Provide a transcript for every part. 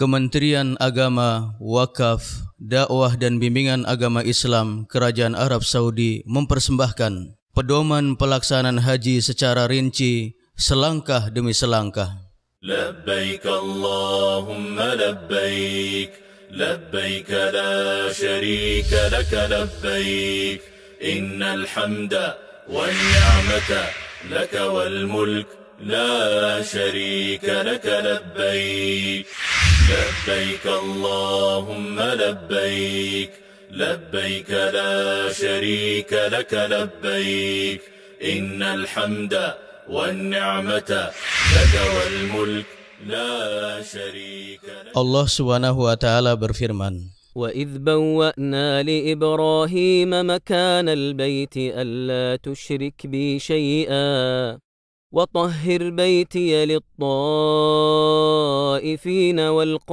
Kementerian Agama, Wakaf, Dakwah dan Bimbingan Agama Islam Kerajaan Arab Saudi mempersembahkan pedoman pelaksanaan haji secara rinci selangkah demi selangkah. Labbaik Allahumma labbaik, labbaik la syarika laka labbaik, innal hamda wan ni'mata laka wal mulk la syarika laka labbaik. لبيك اللهم لبيك لبيك لا شريك لك لبيك إن الحمد والنعمة لك والملك لا شريك لك. Allah Subhanahu wa taala berfirman, وَإِذْ بَوَّأْنَا لِإِبْرَاهِيمَ مَكَانَ الْبَيْتِ أَلَّا تُشْرِكْ بِي شَيْئًا وطهر بيتي للطائفين والقائمين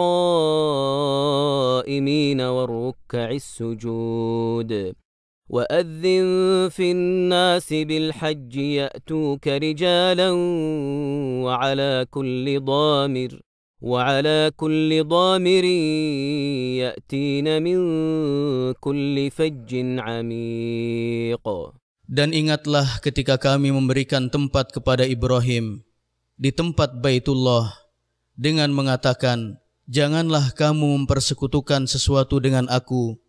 والركع السجود وأذن في الناس بالحج يأتوك رجالا وعلى كل ضامر يأتين من كل فج عميق. Dan ingatlah ketika kami memberikan tempat kepada Ibrahim di tempat Baitullah dengan mengatakan, janganlah kamu mempersekutukan sesuatu dengan aku,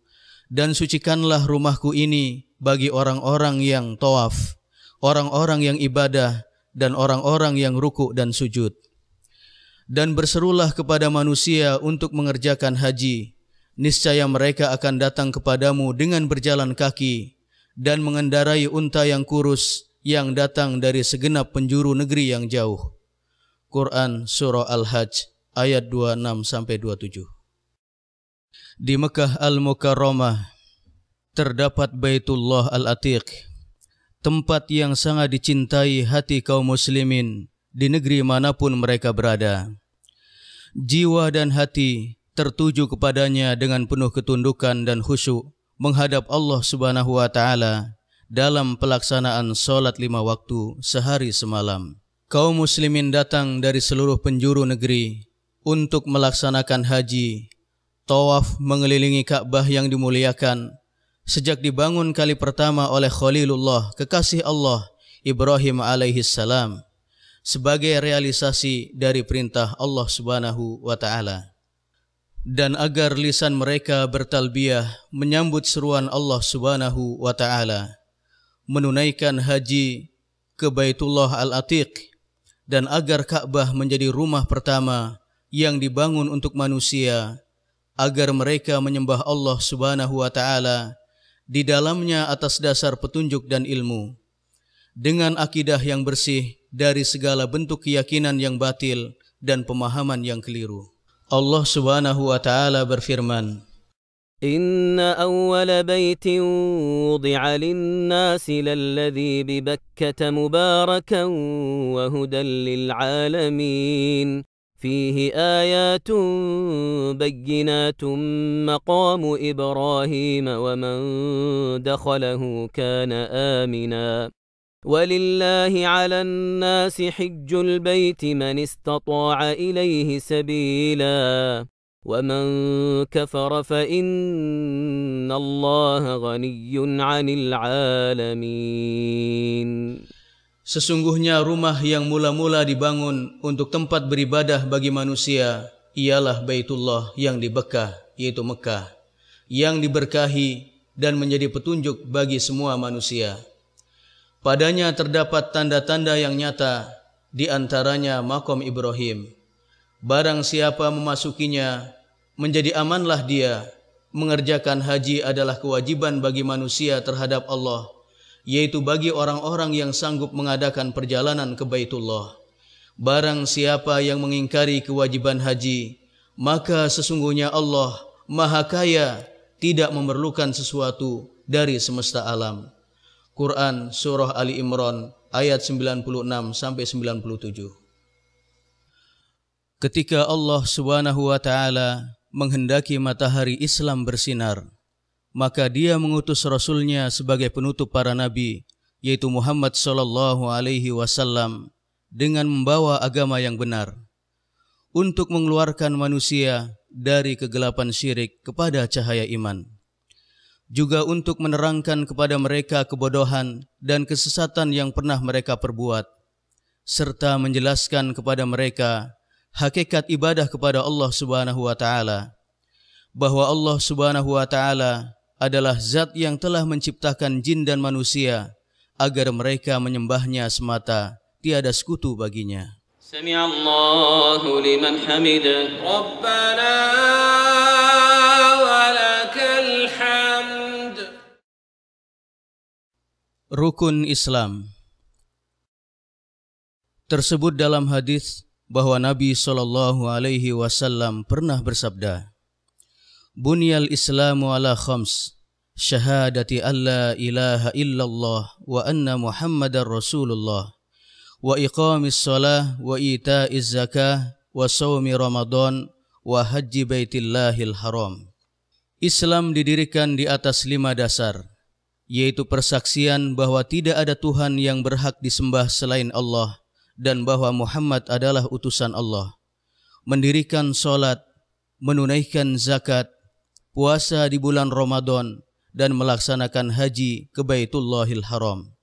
dan sucikanlah rumahku ini bagi orang-orang yang tawaf, orang-orang yang ibadah, dan orang-orang yang ruku' dan sujud. Dan berserulah kepada manusia untuk mengerjakan haji, niscaya mereka akan datang kepadamu dengan berjalan kaki, dan mengendarai unta yang kurus yang datang dari segenap penjuru negeri yang jauh. Quran Surah Al-Hajj ayat 26-27. Di Mekah Al-Mukarramah terdapat Baitullah Al-Atiq, tempat yang sangat dicintai hati kaum muslimin di negeri manapun mereka berada. Jiwa dan hati tertuju kepadanya dengan penuh ketundukan dan khusyuk menghadap Allah Subhanahu wa taala dalam pelaksanaan salat 5 waktu sehari semalam. Kaum muslimin datang dari seluruh penjuru negeri untuk melaksanakan haji, tawaf mengelilingi Ka'bah yang dimuliakan sejak dibangun kali pertama oleh Khalilullah, kekasih Allah Ibrahim alaihi salam, sebagai realisasi dari perintah Allah Subhanahu wa taala. Dan agar lisan mereka bertalbiyah menyambut seruan Allah Subhanahu wa taala, menunaikan haji ke Baitullah Al-Atiq, dan agar Ka'bah menjadi rumah pertama yang dibangun untuk manusia, agar mereka menyembah Allah Subhanahu wa taala di dalamnya atas dasar petunjuk dan ilmu, dengan akidah yang bersih dari segala bentuk keyakinan yang batil dan pemahaman yang keliru. Allah Subhanahu wa taala berfirman, Inna awwala baytin wudi'a lin-nasi lalladhi bi Bakkata mubarakan wa hudan lil-alamin fihi ayatun bayyinatun maqamu Ibrahim wa man dakhalahu kana amina. ولله على الناس حج البيت من استطاع إليه سبيلا ومن كفر فإن الله غني عن العالمين. Sesungguhnya rumah yang mula-mula dibangun untuk tempat beribadah bagi manusia ialah Baitullah yang di Mekah, yaitu Mekah, yang diberkahi dan menjadi petunjuk bagi semua manusia. Padanya terdapat tanda-tanda yang nyata, di antaranya maqam Ibrahim. Barang siapa memasukinya, menjadi amanlah dia. Mengerjakan haji adalah kewajiban bagi manusia terhadap Allah, yaitu bagi orang-orang yang sanggup mengadakan perjalanan ke Baitullah. Barang siapa yang mengingkari kewajiban haji, maka sesungguhnya Allah Maha Kaya, tidak memerlukan sesuatu dari semesta alam. Quran Surah Ali Imran ayat 96-97. Ketika Allah Subhanahu wa taala menghendaki matahari Islam bersinar, maka Dia mengutus Rasulnya sebagai penutup para nabi, yaitu Muhammad sallallahu alaihi wasallam, dengan membawa agama yang benar. untuk mengeluarkan manusia dari kegelapan syirik kepada cahaya iman, juga untuk menerangkan kepada mereka kebodohan dan kesesatan yang pernah mereka perbuat, serta menjelaskan kepada mereka hakikat ibadah kepada Allah Subhanahu wa taala, bahwa Allah Subhanahu wa taala adalah zat yang telah menciptakan jin dan manusia agar mereka menyembahnya semata, tiada sekutu baginya. Sami'allahu liman hamidah. Rabbana walakal hamd. Rukun Islam tersebut dalam hadis bahwa Nabi SAW pernah bersabda, Bunyal Islamu ala khams, syahadati an la ilaha illallah wa anna Muhammadar Rasulullah, wa iqamis salah wa ita'iz zakah wa sawmi Ramadan wa haji baitillahil haram. Islam didirikan di atas 5 dasar, yaitu persaksian bahwa tidak ada Tuhan yang berhak disembah selain Allah dan bahwa Muhammad adalah utusan Allah, mendirikan salat, menunaikan zakat, puasa di bulan Ramadan, dan melaksanakan haji ke Baitullahil Haram.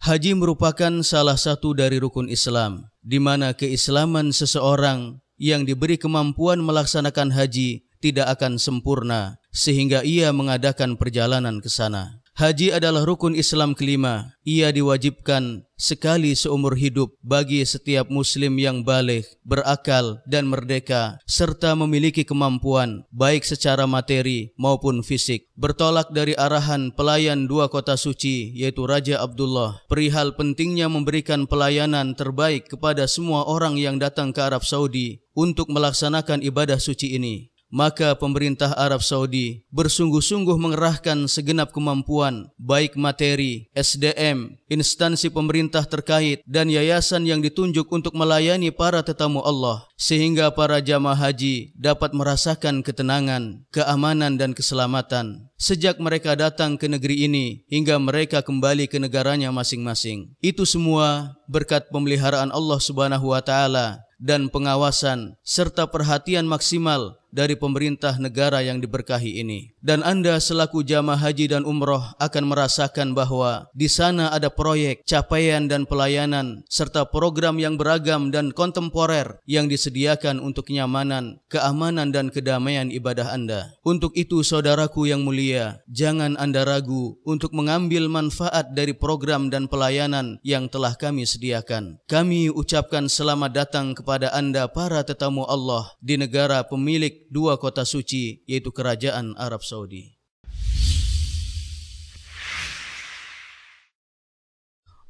Haji merupakan salah satu dari rukun Islam, di mana keislaman seseorang yang diberi kemampuan melaksanakan haji tidak akan sempurna sehingga ia mengadakan perjalanan ke sana. Haji adalah rukun Islam kelima. Ia diwajibkan sekali seumur hidup bagi setiap muslim yang baligh, berakal dan merdeka, serta memiliki kemampuan baik secara materi maupun fisik. Bertolak dari arahan pelayan 2 kota suci, yaitu Raja Abdullah, perihal pentingnya memberikan pelayanan terbaik kepada semua orang yang datang ke Arab Saudi untuk melaksanakan ibadah suci ini, maka pemerintah Arab Saudi bersungguh-sungguh mengerahkan segenap kemampuan, baik materi, SDM, instansi pemerintah terkait, dan yayasan yang ditunjuk untuk melayani para tetamu Allah, sehingga para jamaah haji dapat merasakan ketenangan, keamanan, dan keselamatan sejak mereka datang ke negeri ini hingga mereka kembali ke negaranya masing-masing. Itu semua berkat pemeliharaan Allah Subhanahu wa taala dan pengawasan serta perhatian maksimal dari pemerintah negara yang diberkahi ini. Dan Anda selaku jamaah haji dan umroh akan merasakan bahwa di sana ada proyek, capaian dan pelayanan serta program yang beragam dan kontemporer yang disediakan untuk kenyamanan, keamanan dan kedamaian ibadah Anda. Untuk itu saudaraku yang mulia, jangan Anda ragu untuk mengambil manfaat dari program dan pelayanan yang telah kami sediakan. Kami ucapkan selamat datang kepada Anda para tetamu Allah di negara pemilik 2 kota suci, yaitu Kerajaan Arab Saudi.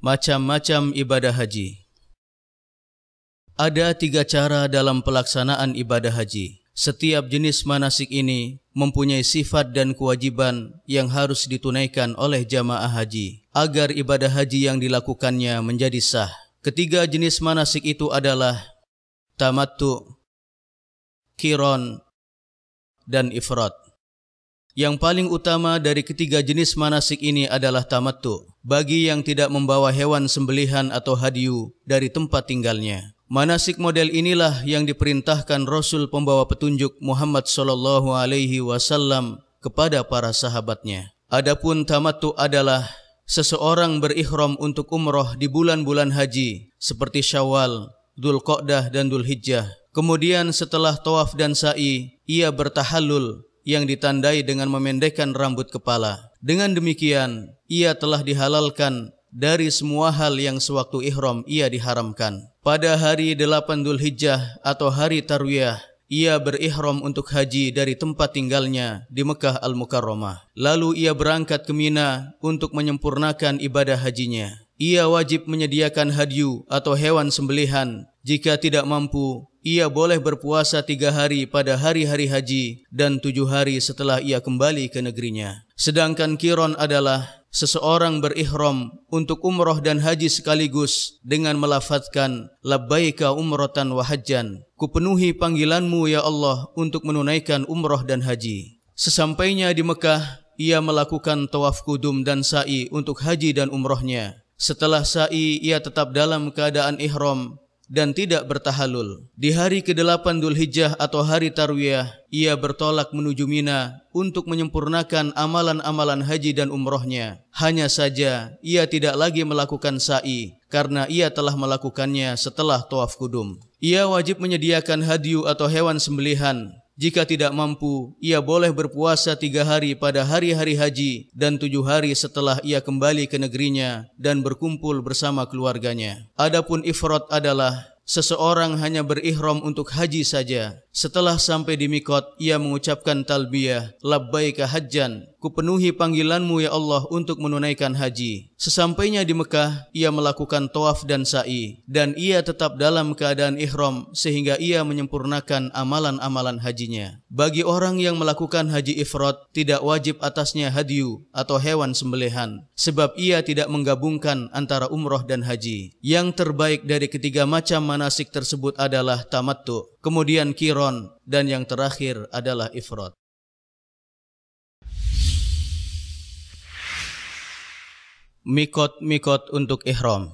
Macam-macam ibadah haji. Ada 3 cara dalam pelaksanaan ibadah haji. Setiap jenis manasik ini mempunyai sifat dan kewajiban yang harus ditunaikan oleh jamaah haji agar ibadah haji yang dilakukannya menjadi sah. Ketiga jenis manasik itu adalah tamattu, qiran, dan ifrad. Yang paling utama dari ketiga jenis manasik ini adalah tamattu, bagi yang tidak membawa hewan sembelihan atau hadyu dari tempat tinggalnya. Manasik model inilah yang diperintahkan Rasul pembawa petunjuk Muhammad SAW kepada para sahabatnya. Adapun tamattu adalah seseorang berihram untuk umroh di bulan-bulan haji seperti Syawal, Dzulqa'dah dan Dzulhijjah. Kemudian setelah tawaf dan sa'i, ia bertahallul yang ditandai dengan memendekkan rambut kepala. Dengan demikian, ia telah dihalalkan dari semua hal yang sewaktu ihram ia diharamkan. Pada hari 8 Dzulhijjah atau hari Tarwiyah, ia berihram untuk haji dari tempat tinggalnya di Mekah Al-Mukarramah. Lalu ia berangkat ke Mina untuk menyempurnakan ibadah hajinya. Ia wajib menyediakan hadyu atau hewan sembelihan. Jika tidak mampu, ia boleh berpuasa 3 hari pada hari-hari haji dan 7 hari setelah ia kembali ke negerinya. Sedangkan qiran adalah seseorang berihram untuk umroh dan haji sekaligus dengan melafazkan labbaika umratan wa hajjan. Kupenuhi panggilanmu ya Allah untuk menunaikan umroh dan haji. Sesampainya di Mekah, ia melakukan tawaf kudum dan sa'i untuk haji dan umrohnya. Setelah sa'i, ia tetap dalam keadaan ihram dan tidak bertahalul. Di hari ke-8 Dzulhijjah atau hari Tarwiyah, ia bertolak menuju Mina untuk menyempurnakan amalan-amalan haji dan umrohnya. Hanya saja ia tidak lagi melakukan sa'i karena ia telah melakukannya setelah tawaf qudum. Ia wajib menyediakan hadyu atau hewan sembelihan. Jika tidak mampu, ia boleh berpuasa 3 hari pada hari-hari haji dan 7 hari setelah ia kembali ke negerinya dan berkumpul bersama keluarganya. Adapun ifrad adalah seseorang hanya berihram untuk haji saja. Setelah sampai di mikot, ia mengucapkan talbiyah, labbaika hajjan, kupenuhi panggilanmu ya Allah untuk menunaikan haji. Sesampainya di Mekah, ia melakukan tawaf dan sa'i, dan ia tetap dalam keadaan ihram sehingga ia menyempurnakan amalan-amalan hajinya. Bagi orang yang melakukan haji ifrad, tidak wajib atasnya hadyu atau hewan sembelihan, sebab ia tidak menggabungkan antara umroh dan haji. Yang terbaik dari ketiga macam manasik tersebut adalah tamattu, kemudian qiran, dan yang terakhir adalah ifrad. Mikot untuk ihram.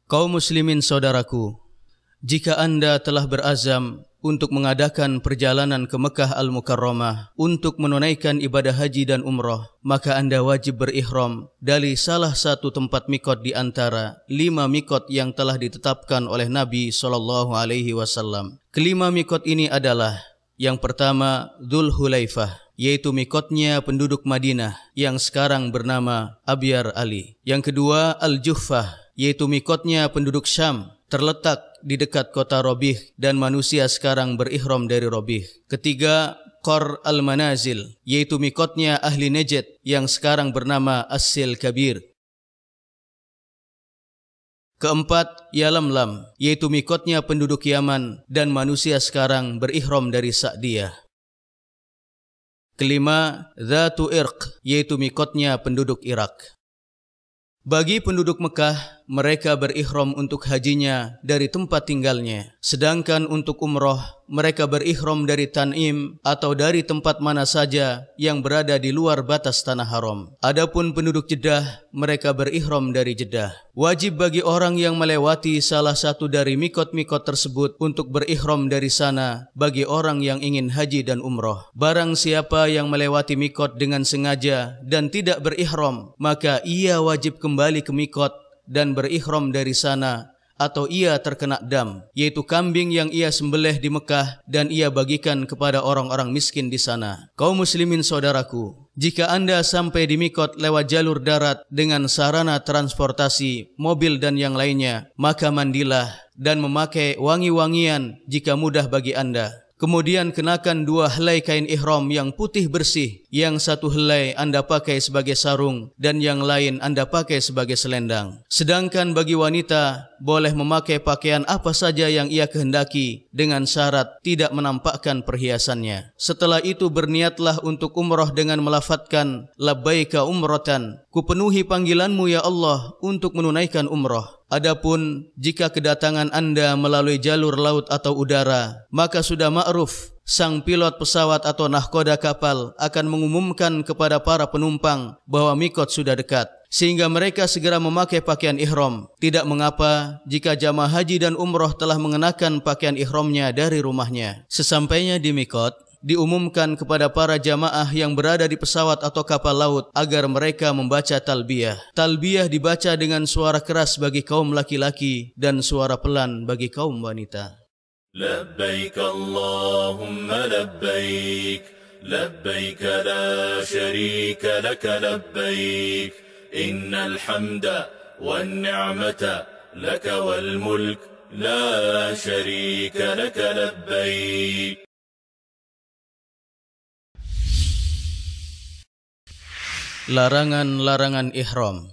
Kaum muslimin saudaraku, jika Anda telah berazam untuk mengadakan perjalanan ke Mekah Al-Mukarramah untuk menunaikan ibadah haji dan umrah, maka Anda wajib berihram dari salah satu tempat mikot di antara 5 mikot yang telah ditetapkan oleh Nabi SAW. Kelima mikot ini adalah: yang pertama, Dzulhulaifah, yaitu mikotnya penduduk Madinah yang sekarang bernama Abyar Ali. Yang kedua, Al-Juhfah, yaitu mikotnya penduduk Syam, terletak di dekat kota Robih dan manusia sekarang berihram dari Robih. Ketiga, Qor Al-Manazil, yaitu mikotnya ahli Najd yang sekarang bernama As-Sil Kabir. Keempat, Yalamlam, yaitu mikotnya penduduk Yaman dan manusia sekarang berihram dari Sa'diyah. Kelima, Dzatu Irq, yaitu mikotnya penduduk Irak. Bagi penduduk Mekah, mereka berihram untuk hajinya dari tempat tinggalnya. Sedangkan untuk umroh, mereka berihram dari Tan'im atau dari tempat mana saja yang berada di luar batas tanah haram. Adapun penduduk Jeddah, mereka berihram dari Jeddah. Wajib bagi orang yang melewati salah satu dari mikot-mikot tersebut untuk berihram dari sana bagi orang yang ingin haji dan umroh. Barang siapa yang melewati mikot dengan sengaja dan tidak berihram, maka ia wajib kembali ke mikot dan berihram dari sana, atau ia terkena dam, yaitu kambing yang ia sembelih di Mekah dan ia bagikan kepada orang-orang miskin di sana. Kaum muslimin saudaraku, jika Anda sampai di mikot lewat jalur darat dengan sarana transportasi, mobil dan yang lainnya, maka mandilah dan memakai wangi-wangian jika mudah bagi Anda. Kemudian kenakan 2 helai kain ihram yang putih bersih. Yang satu helai Anda pakai sebagai sarung dan yang lain Anda pakai sebagai selendang. Sedangkan bagi wanita boleh memakai pakaian apa saja yang ia kehendaki dengan syarat tidak menampakkan perhiasannya. Setelah itu berniatlah untuk umrah dengan melafadzkan labbaika umratan, kupenuhi panggilanmu ya Allah untuk menunaikan umrah. Adapun jika kedatangan Anda melalui jalur laut atau udara, maka sudah ma'ruf, sang pilot pesawat atau nahkoda kapal akan mengumumkan kepada para penumpang bahwa mikot sudah dekat, sehingga mereka segera memakai pakaian ihram. Tidak mengapa jika jamaah haji dan umroh telah mengenakan pakaian ihramnya dari rumahnya. Sesampainya di mikot, diumumkan kepada para jamaah yang berada di pesawat atau kapal laut agar mereka membaca talbiyah. Talbiyah dibaca dengan suara keras bagi kaum laki-laki dan suara pelan bagi kaum wanita. Labbaik Allahumma labbaik, labbaik la syarika laka labbaik, innal hamda wan ni'mata laka wal mulk la syarika laka labbaik. Larangan-larangan ihram.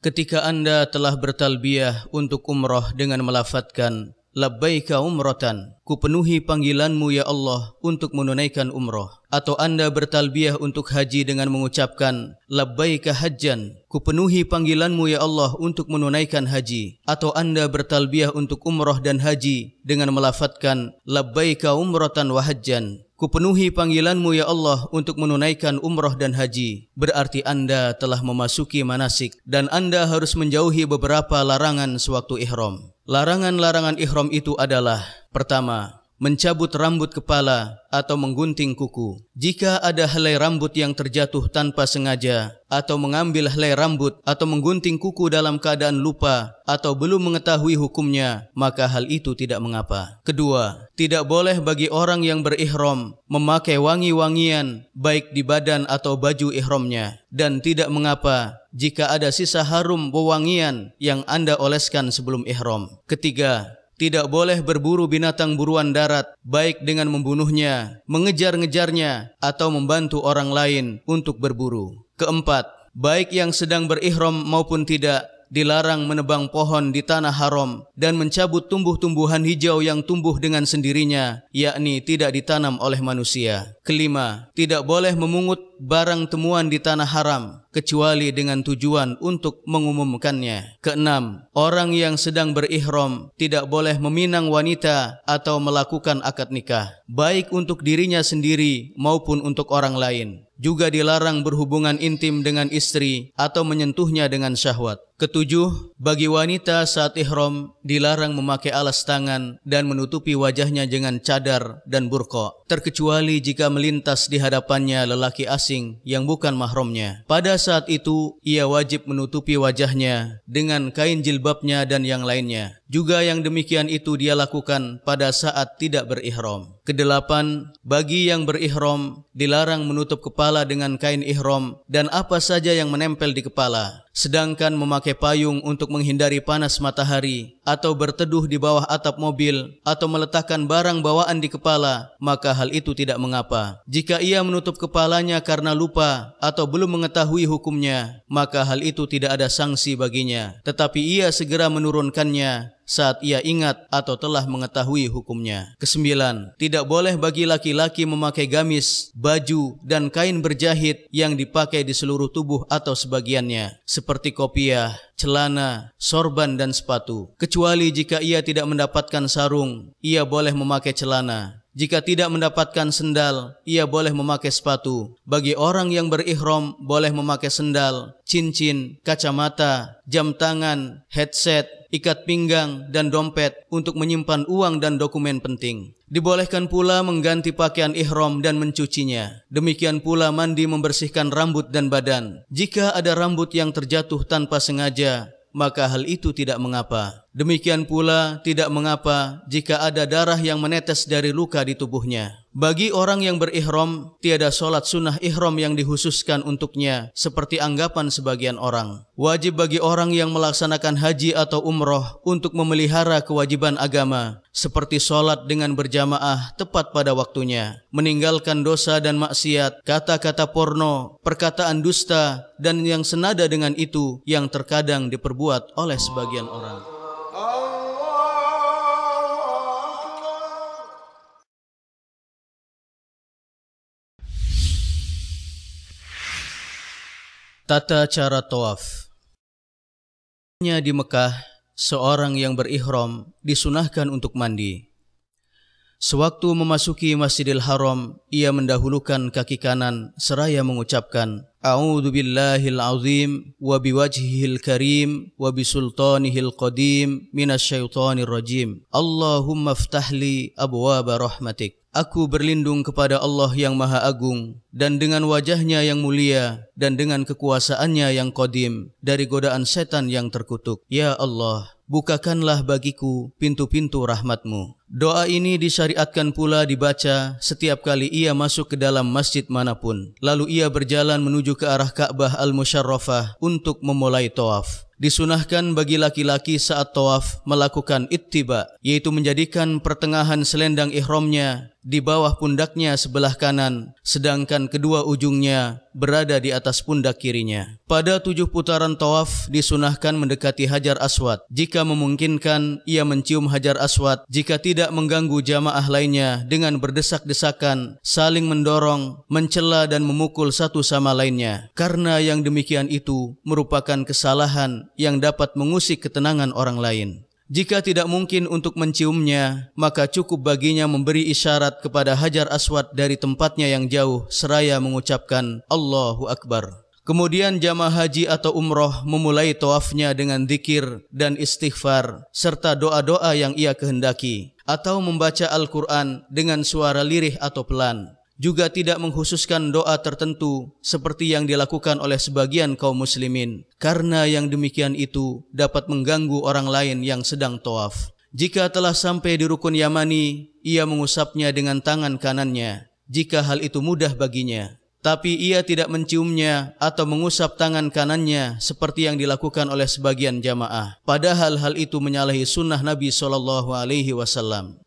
Ketika Anda telah bertalbiyah untuk umrah dengan melafadzkan labbaika umratan, kupenuhi panggilanmu ya Allah untuk menunaikan umrah, atau Anda bertalbiyah untuk haji dengan mengucapkan labbaika hajjan, kupenuhi panggilanmu ya Allah untuk menunaikan haji, atau Anda bertalbiyah untuk umrah dan haji dengan melafadzkan labbaika umratan wa hajjan, Kupenuhi panggilanmu ya Allah untuk menunaikan umrah dan haji. Berarti Anda telah memasuki manasik dan Anda harus menjauhi beberapa larangan sewaktu ihram. Larangan-larangan ihram itu adalah: pertama, mencabut rambut kepala atau menggunting kuku. Jika ada helai rambut yang terjatuh tanpa sengaja, atau mengambil helai rambut atau menggunting kuku dalam keadaan lupa atau belum mengetahui hukumnya, maka hal itu tidak mengapa. Kedua, tidak boleh bagi orang yang berihram memakai wangi-wangian baik di badan atau baju ihramnya, dan tidak mengapa jika ada sisa harum wewangian yang Anda oleskan sebelum ihram. Ketiga, tidak boleh berburu binatang buruan darat, baik dengan membunuhnya, mengejar-ngejarnya, atau membantu orang lain untuk berburu. Keempat, baik yang sedang berihram maupun tidak, dilarang menebang pohon di tanah haram dan mencabut tumbuh-tumbuhan hijau yang tumbuh dengan sendirinya, yakni tidak ditanam oleh manusia. Kelima, tidak boleh memungut barang temuan di tanah haram kecuali dengan tujuan untuk mengumumkannya. Keenam, orang yang sedang berihram tidak boleh meminang wanita atau melakukan akad nikah, baik untuk dirinya sendiri maupun untuk orang lain. Juga dilarang berhubungan intim dengan istri atau menyentuhnya dengan syahwat. Ketujuh, bagi wanita saat ihram dilarang memakai alas tangan dan menutupi wajahnya dengan cadar dan burqa, terkecuali jika melintas di hadapannya lelaki asing yang bukan mahramnya. Pada saat itu ia wajib menutupi wajahnya dengan kain jilbabnya dan yang lainnya. Juga yang demikian itu dia lakukan pada saat tidak berihram. Kedelapan, bagi yang berihram dilarang menutup kepala dengan kain ihram dan apa saja yang menempel di kepala. Sedangkan memakai payung untuk menghindari panas matahari atau berteduh di bawah atap mobil atau meletakkan barang bawaan di kepala, maka hal itu tidak mengapa. Jika ia menutup kepalanya karena lupa atau belum mengetahui hukumnya, maka hal itu tidak ada sanksi baginya, tetapi ia segera menurunkannya saat ia ingat atau telah mengetahui hukumnya. Kesembilan, tidak boleh bagi laki-laki memakai gamis, baju, dan kain berjahit yang dipakai di seluruh tubuh atau sebagiannya, seperti kopiah, celana, sorban, dan sepatu. Kecuali jika ia tidak mendapatkan sarung, ia boleh memakai celana. Jika tidak mendapatkan sendal, ia boleh memakai sepatu. Bagi orang yang berihram boleh memakai sendal, cincin, kacamata, jam tangan, headset, ikat pinggang, dan dompet untuk menyimpan uang dan dokumen penting. Dibolehkan pula mengganti pakaian ihram dan mencucinya. Demikian pula mandi membersihkan rambut dan badan. Jika ada rambut yang terjatuh tanpa sengaja, maka hal itu tidak mengapa. Demikian pula tidak mengapa jika ada darah yang menetes dari luka di tubuhnya. Bagi orang yang berihram, tiada solat sunnah ihram yang dikhususkan untuknya seperti anggapan sebagian orang. Wajib bagi orang yang melaksanakan haji atau umroh untuk memelihara kewajiban agama, seperti solat dengan berjamaah tepat pada waktunya, meninggalkan dosa dan maksiat, kata-kata porno, perkataan dusta, dan yang senada dengan itu yang terkadang diperbuat oleh sebagian orang. Tata cara tawaf. Di Mekah, seorang yang berihram disunahkan untuk mandi. Sewaktu memasuki Masjidil Haram, ia mendahulukan kaki kanan seraya mengucapkan, A'udzu billahil azim wa biwajhihil karim wa bisultanihil qadim minasyaitonir rajim. Allahumma ftahli abwaaba rahmatik. Aku berlindung kepada Allah yang Maha Agung dan dengan wajahnya yang mulia dan dengan kekuasaannya yang qadim dari godaan setan yang terkutuk. Ya Allah, bukakanlah bagiku pintu-pintu rahmat-Mu. Doa ini disyariatkan pula dibaca setiap kali ia masuk ke dalam masjid manapun. Lalu ia berjalan menuju ke arah Ka'bah Al-Musyarrafah untuk memulai tawaf. Disunahkan bagi laki-laki saat tawaf melakukan ittiba, yaitu menjadikan pertengahan selendang ihramnya di bawah pundaknya sebelah kanan, sedangkan kedua ujungnya berada di atas pundak kirinya. Pada 7 putaran tawaf disunahkan mendekati Hajar Aswad. Jika memungkinkan, ia mencium Hajar Aswad. Jika tidak mengganggu jamaah lainnya dengan berdesak-desakan, saling mendorong, mencela dan memukul satu sama lainnya. Karena yang demikian itu merupakan kesalahan yang dapat mengusik ketenangan orang lain. Jika tidak mungkin untuk menciumnya, maka cukup baginya memberi isyarat kepada Hajar Aswad dari tempatnya yang jauh seraya mengucapkan Allahu Akbar. Kemudian jamaah haji atau umroh memulai tawafnya dengan zikir dan istighfar serta doa-doa yang ia kehendaki, atau membaca Al-Quran dengan suara lirih atau pelan. Juga tidak mengkhususkan doa tertentu seperti yang dilakukan oleh sebagian kaum muslimin, karena yang demikian itu dapat mengganggu orang lain yang sedang tawaf. Jika telah sampai di rukun Yamani, ia mengusapnya dengan tangan kanannya jika hal itu mudah baginya. Tapi ia tidak menciumnya atau mengusap tangan kanannya seperti yang dilakukan oleh sebagian jamaah. Padahal hal itu menyalahi sunnah Nabi SAW.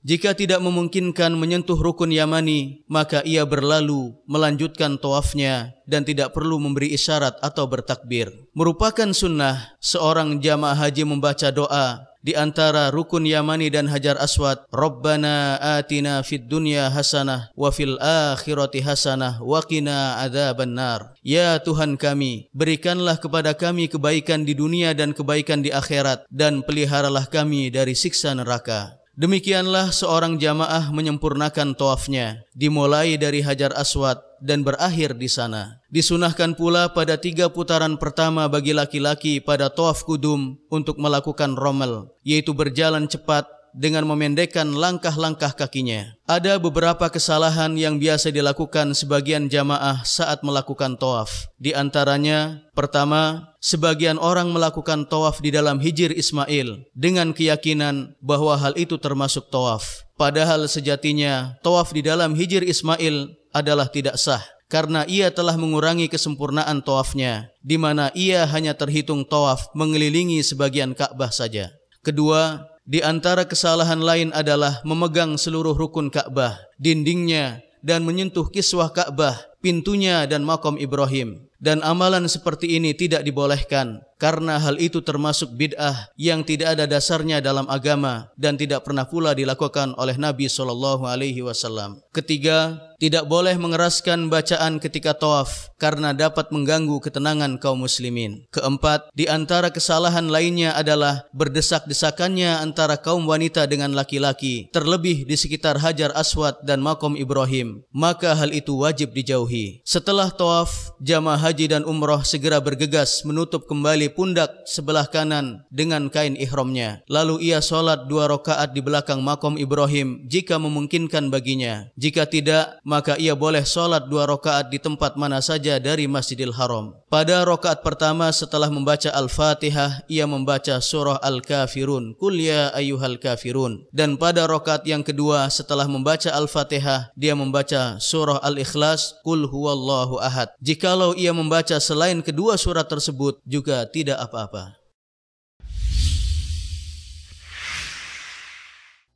Jika tidak memungkinkan menyentuh rukun Yamani, maka ia berlalu melanjutkan tawafnya dan tidak perlu memberi isyarat atau bertakbir. Merupakan sunnah seorang jamaah haji membaca doa di antara rukun Yamani dan Hajar Aswad, Rabbana atina fid dunya hasanah wa fil akhirati hasanah wa qina adzabannar. Ya Tuhan kami, berikanlah kepada kami kebaikan di dunia dan kebaikan di akhirat, dan peliharalah kami dari siksa neraka. Demikianlah seorang jamaah menyempurnakan tawafnya, dimulai dari Hajar Aswad dan berakhir di sana. Disunahkan pula pada 3 putaran pertama bagi laki-laki pada tawaf kudum untuk melakukan romel, yaitu berjalan cepat dengan memendekkan langkah-langkah kakinya. Ada beberapa kesalahan yang biasa dilakukan sebagian jamaah saat melakukan tawaf. Di antaranya, pertama, sebagian orang melakukan tawaf di dalam hijir Ismail dengan keyakinan bahwa hal itu termasuk tawaf. Padahal sejatinya tawaf di dalam hijir Ismail adalah tidak sah, karena ia telah mengurangi kesempurnaan tawafnya, di mana ia hanya terhitung tawaf mengelilingi sebagian Ka'bah saja. Kedua, di antara kesalahan lain adalah memegang seluruh rukun Ka'bah, dindingnya, dan menyentuh kiswah Ka'bah, pintunya, dan makam Ibrahim. Dan amalan seperti ini tidak dibolehkan, karena hal itu termasuk bid'ah yang tidak ada dasarnya dalam agama dan tidak pernah pula dilakukan oleh Nabi SAW. Ketiga, tidak boleh mengeraskan bacaan ketika tawaf karena dapat mengganggu ketenangan kaum muslimin. Keempat, di antara kesalahan lainnya adalah berdesak-desakannya antara kaum wanita dengan laki-laki, terlebih di sekitar Hajar Aswad dan makam Ibrahim. Maka hal itu wajib dijauhi. Setelah tawaf, jamaah haji dan umroh segera bergegas menutup kembali pundak sebelah kanan dengan kain ihramnya. Lalu ia sholat 2 rakaat di belakang makam Ibrahim jika memungkinkan baginya. Jika tidak, maka ia boleh sholat 2 rakaat di tempat mana saja dari Masjidil Haram. Pada rakaat pertama setelah membaca Al-Fatihah, ia membaca surah Al-Kafirun, Qul ya ayyuhal kafirun. Dan pada rakaat yang kedua setelah membaca Al-Fatihah, dia membaca surah Al-Ikhlas, Qul huwallahu ahad. Jikalau ia membaca selain kedua surat tersebut juga tidak apa-apa.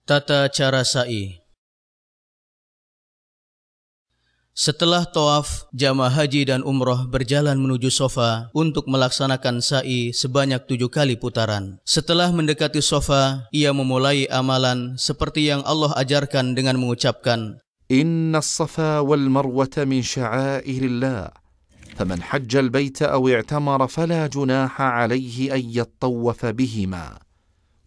Tata cara sa'i. Setelah tawaf, jamaah haji dan umroh berjalan menuju Safa untuk melaksanakan sa'i sebanyak 7 kali putaran. Setelah mendekati Safa, ia memulai amalan seperti yang Allah ajarkan dengan mengucapkan, Inna as-safa wal marwata min sya'airillah. فمن حج البيت أو اعتمر فلا جناح عليه أن يطوف بهما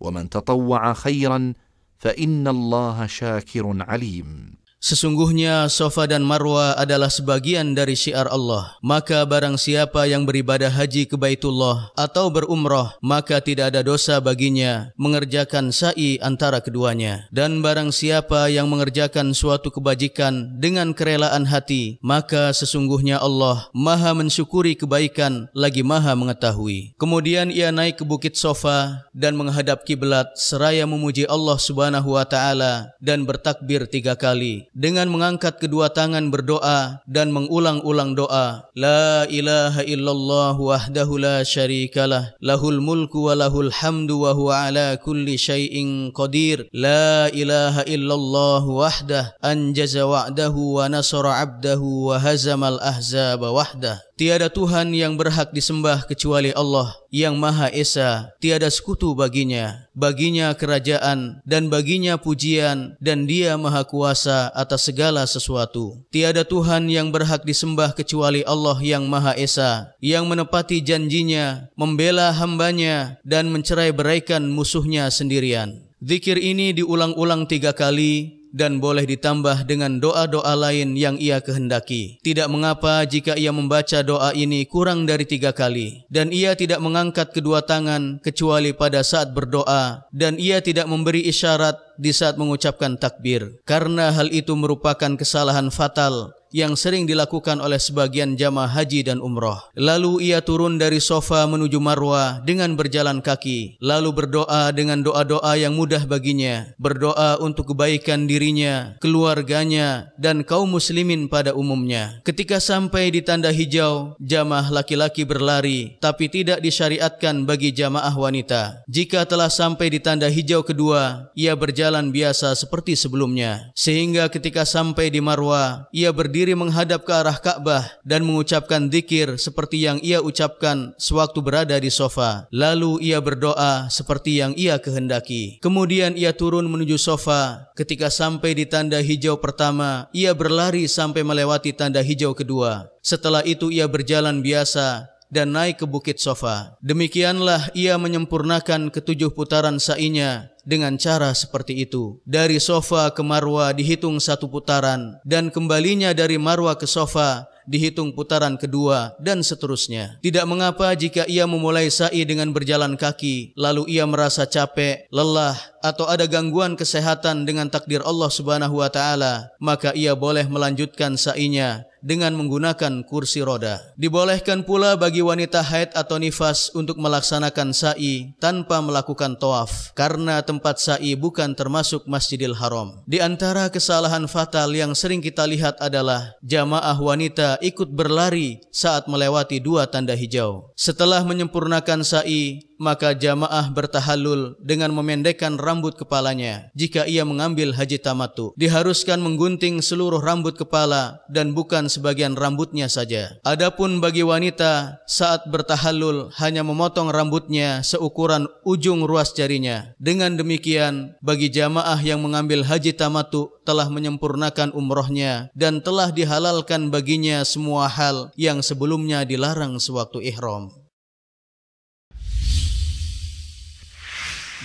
ومن تطوع خيرا فإن الله شاكر عليم. Sesungguhnya Safa dan Marwa adalah sebagian dari syiar Allah. Maka barang siapa yang beribadah haji ke Baitullah atau berumrah, maka tidak ada dosa baginya mengerjakan sa'i antara keduanya. Dan barang siapa yang mengerjakan suatu kebajikan dengan kerelaan hati, maka sesungguhnya Allah maha mensyukuri kebaikan lagi maha mengetahui. Kemudian ia naik ke bukit Safa dan menghadap kiblat seraya memuji Allah Subhanahu wa taala dan bertakbir 3 kali. Dengan mengangkat kedua tangan berdoa dan mengulang-ulang doa, La ilaha illallah wahdahu la syarikalah, lahul mulku wa lahul hamdu wa huwa ala kulli syai'in qadir. La ilaha illallah wahdah, anjaza wa'dahu wa nasara abdahu wa hazamal ahzaba wahdah. Tiada Tuhan yang berhak disembah kecuali Allah yang Maha Esa, tiada sekutu baginya. Baginya kerajaan dan baginya pujian, dan Dia Maha Kuasa atas segala sesuatu. Tiada Tuhan yang berhak disembah kecuali Allah yang Maha Esa, yang menepati janjinya, membela hambanya, dan mencerai-beraikan musuhnya sendirian. Zikir ini diulang-ulang 3 kali dan boleh ditambah dengan doa-doa lain yang ia kehendaki. Tidak mengapa jika ia membaca doa ini kurang dari 3 kali. Dan ia tidak mengangkat kedua tangan kecuali pada saat berdoa, dan ia tidak memberi isyarat di saat mengucapkan takbir, karena hal itu merupakan kesalahan fatal yang sering dilakukan oleh sebagian jamaah haji dan umroh. Lalu ia turun dari sofa menuju Marwah dengan berjalan kaki, lalu berdoa dengan doa-doa yang mudah baginya, berdoa untuk kebaikan dirinya, keluarganya, dan kaum muslimin pada umumnya. Ketika sampai di tanda hijau, jamaah laki-laki berlari, tapi tidak disyariatkan bagi jamaah wanita. Jika telah sampai di tanda hijau kedua, ia berjalan biasa seperti sebelumnya, sehingga ketika sampai di Marwah, ia berdiri menghadap ke arah Ka'bah dan mengucapkan zikir seperti yang ia ucapkan sewaktu berada di sofa. Lalu ia berdoa seperti yang ia kehendaki. Kemudian ia turun menuju sofa. Ketika sampai di tanda hijau pertama, ia berlari sampai melewati tanda hijau kedua. Setelah itu ia berjalan biasa dan naik ke bukit Sofa. Demikianlah ia menyempurnakan ke-7 putaran sa'inya dengan cara seperti itu. Dari Sofa ke Marwah dihitung 1 putaran, dan kembalinya dari Marwah ke Sofa dihitung putaran kedua, dan seterusnya. Tidak mengapa jika ia memulai sa'i dengan berjalan kaki, lalu ia merasa capek, lelah, atau ada gangguan kesehatan dengan takdir Allah Subhanahu wa Ta'ala, maka ia boleh melanjutkan sa'inya dengan menggunakan kursi roda. Dibolehkan pula bagi wanita haid atau nifas untuk melaksanakan sa'i tanpa melakukan tawaf, karena tempat sa'i bukan termasuk Masjidil Haram. Di antara kesalahan fatal yang sering kita lihat adalah jamaah wanita ikut berlari saat melewati 2 tanda hijau. Setelah menyempurnakan sa'i, maka jamaah bertahallul dengan memendekkan rambut kepalanya. Jika ia mengambil haji tamattu, diharuskan menggunting seluruh rambut kepala dan bukan sebagian rambutnya saja. Adapun bagi wanita, saat bertahallul hanya memotong rambutnya seukuran ujung ruas jarinya. Dengan demikian, bagi jamaah yang mengambil haji tamattu telah menyempurnakan umrohnya dan telah dihalalkan baginya semua hal yang sebelumnya dilarang sewaktu ihram.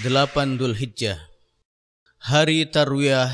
8 Dzulhijjah, hari Tarwiyah.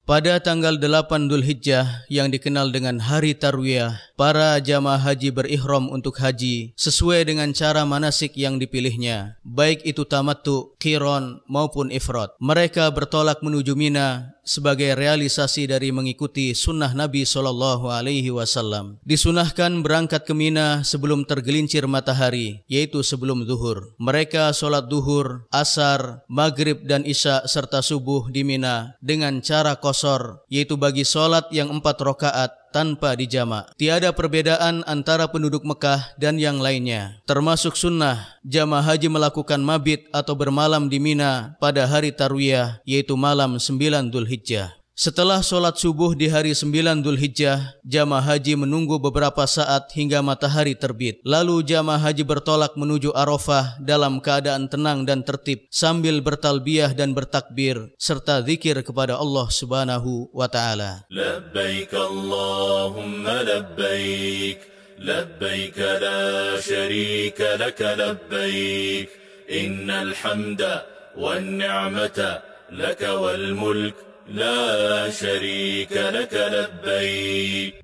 Pada tanggal 8 Dzulhijjah yang dikenal dengan hari Tarwiyah, para jamaah haji berihram untuk haji sesuai dengan cara manasik yang dipilihnya, baik itu tamattu, qiran maupun ifrad. Mereka bertolak menuju Mina sebagai realisasi dari mengikuti sunnah Nabi SAW. Disunahkan berangkat ke Mina sebelum tergelincir matahari, yaitu sebelum zuhur. Mereka sholat zuhur, asar, maghrib dan isya serta subuh di Mina dengan cara qashar, yaitu bagi sholat yang 4 rakaat tanpa dijamak. Tiada perbedaan antara penduduk Mekah dan yang lainnya. Termasuk sunnah, jamaah haji melakukan mabit atau bermalam di Mina pada hari Tarwiyah, yaitu malam 9 Dzulhijjah. Setelah sholat subuh di hari 9 Dzulhijjah, jamaah haji menunggu beberapa saat hingga matahari terbit. Lalu jamaah haji bertolak menuju Arafah dalam keadaan tenang dan tertib sambil bertalbiyah dan bertakbir serta zikir kepada Allah Subhanahu wa Ta'ala. Labbaik Allahumma labbaik, labbaik la syarika laka labbaik, innal hamda wan ni'mata laka wal mulk La syarika laka labbaik.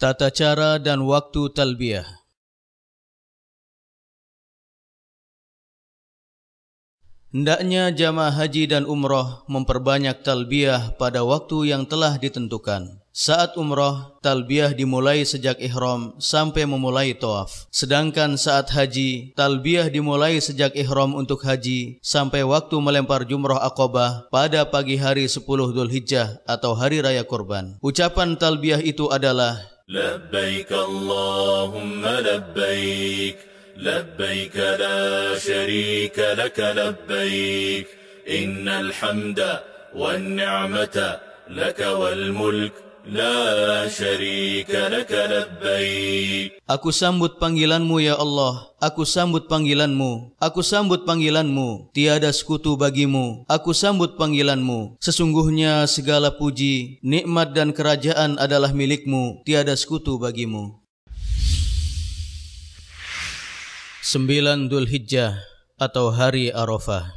Tata cara dan waktu talbiyah. Hendaknya jamaah haji dan umroh memperbanyak talbiyah pada waktu yang telah ditentukan. Saat umroh, talbiyah dimulai sejak ihram sampai memulai tawaf. Sedangkan saat haji, talbiyah dimulai sejak ihram untuk haji sampai waktu melempar jumrah Aqabah pada pagi hari 10 Dzulhijjah atau hari raya kurban. Ucapan talbiyah itu adalah Labbaik Allahumma labbaik, labbaik la syarika laka labbaik, innal hamda wan ni'mata laka wal mulk لا شريك لك لبيك. Aku sambut panggilanmu ya Allah, aku sambut panggilanmu, aku sambut panggilanmu, tiada sekutu bagimu, aku sambut panggilanmu. Sesungguhnya segala puji, nikmat dan kerajaan adalah milikmu, tiada sekutu bagimu. 9 Dzulhijjah atau hari Arafah.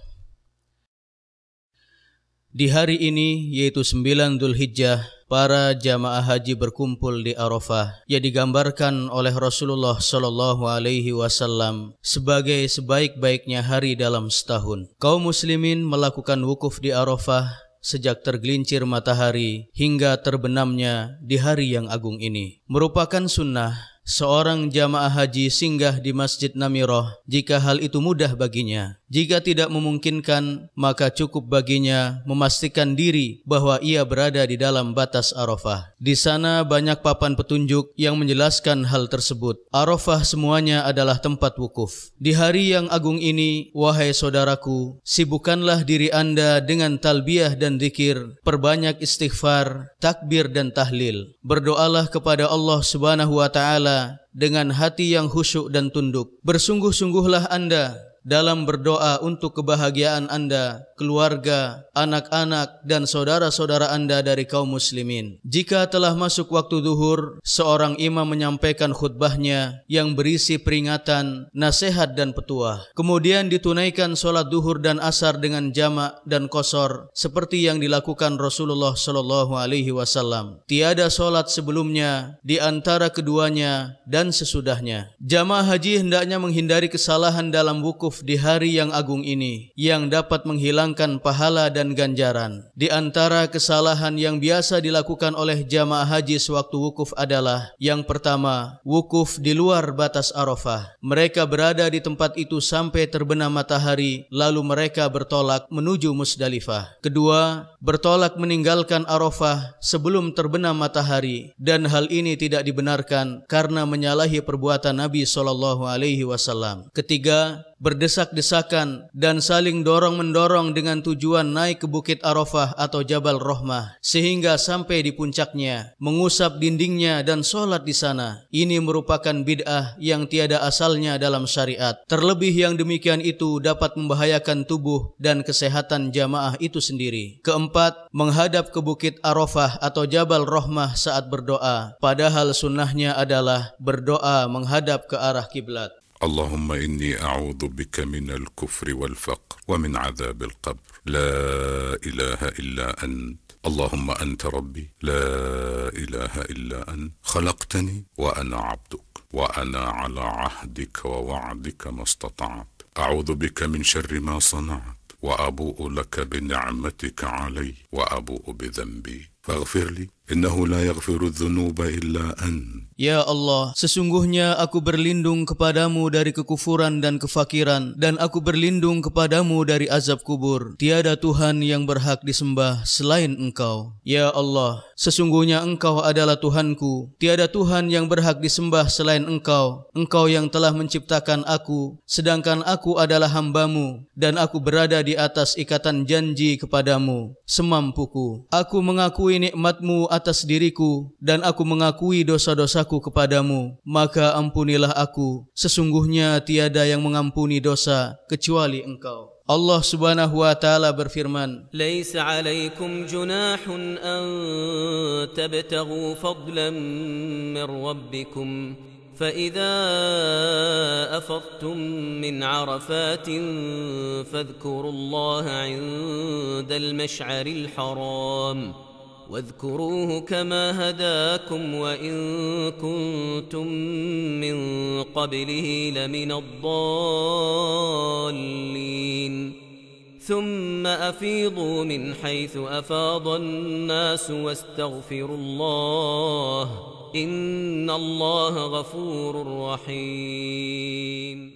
Di hari ini, yaitu 9 Dzulhijjah, para jamaah haji berkumpul di Arafah yang digambarkan oleh Rasulullah sallallahu alaihi wasallam sebagai sebaik-baiknya hari dalam setahun. Kaum muslimin melakukan wukuf di Arafah sejak tergelincir matahari hingga terbenamnya di hari yang agung ini. Merupakan sunnah seorang jamaah haji singgah di Masjid Namirah jika hal itu mudah baginya. Jika tidak memungkinkan, maka cukup baginya memastikan diri bahwa ia berada di dalam batas Arafah. Di sana banyak papan petunjuk yang menjelaskan hal tersebut. Arafah semuanya adalah tempat wukuf. Di hari yang agung ini, wahai saudaraku, sibukkanlah diri anda dengan talbiyah dan zikir, perbanyak istighfar, takbir dan tahlil. Berdoalah kepada Allah Subhanahu wa taala dengan hati yang khusyuk dan tunduk. Bersungguh-sungguhlah anda dalam berdoa untuk kebahagiaan anda, keluarga, anak-anak dan saudara-saudara anda dari kaum muslimin. Jika telah masuk waktu zuhur, seorang imam menyampaikan khutbahnya yang berisi peringatan, nasihat dan petuah. Kemudian ditunaikan solat zuhur dan asar dengan jamak dan qasar seperti yang dilakukan Rasulullah sallallahu alaihi wasallam. Tiada solat sebelumnya, di antara keduanya dan sesudahnya. Jamaah haji hendaknya menghindari kesalahan dalam wukuf di hari yang agung ini yang dapat menghilangkan pahala dan ganjaran. Di antara kesalahan yang biasa dilakukan oleh jamaah haji sewaktu wukuf adalah: yang pertama, wukuf di luar batas Arafah. Mereka berada di tempat itu sampai terbenam matahari, lalu mereka bertolak menuju Musdalifah. Kedua, bertolak meninggalkan Arafah sebelum terbenam matahari, dan hal ini tidak dibenarkan karena menyalahi perbuatan Nabi SAW. Ketiga, berdesak-desakan dan saling dorong-mendorong dengan tujuan naik ke Bukit Arafah atau Jabal Rahmah sehingga sampai di puncaknya, mengusap dindingnya dan sholat di sana. Ini merupakan bid'ah yang tiada asalnya dalam syariat. Terlebih yang demikian itu dapat membahayakan tubuh dan kesehatan jamaah itu sendiri. Keempat, menghadap ke Bukit Arafah atau Jabal Rahmah saat berdoa, padahal sunnahnya adalah berdoa menghadap ke arah kiblat. اللهم إني أعوذ بك من الكفر والفقر ومن عذاب القبر لا إله إلا أنت اللهم أنت ربي لا إله إلا أنت خلقتني وأنا عبدك وأنا على عهدك ووعدك ما استطعت أعوذ بك من شر ما صنعت وأبوء لك بنعمتك علي وأبوء بذنبي فاغفر لي إنه لا يغفر الذنوب إلا أنت. Ya Allah, sesungguhnya aku berlindung kepadamu dari kekufuran dan kefakiran, dan aku berlindung kepadamu dari azab kubur. Tiada Tuhan yang berhak disembah selain Engkau. Ya Allah, sesungguhnya Engkau adalah Tuhanku. Tiada Tuhan yang berhak disembah selain Engkau. Engkau yang telah menciptakan aku, sedangkan aku adalah hamba-Mu, dan aku berada di atas ikatan janji kepadamu semampuku. Aku mengakui nikmat-Mu atas diriku, dan aku mengakui dosa-dosaku kepadamu, maka ampunilah aku. Sesungguhnya tiada yang mengampuni dosa kecuali Engkau. Allah Subhanahu wa taala berfirman, ليس عليكم جناح أن تبتغوا فضلا من ربكم فإذا أفضتم من عرفات فاذكروا الله عند المشعر الحرام واذكروه كما هداكم وإن كنتم من قبله لمن الضالين ثم أفيضوا من حيث أفاض الناس واستغفروا الله إن الله غفور رحيم.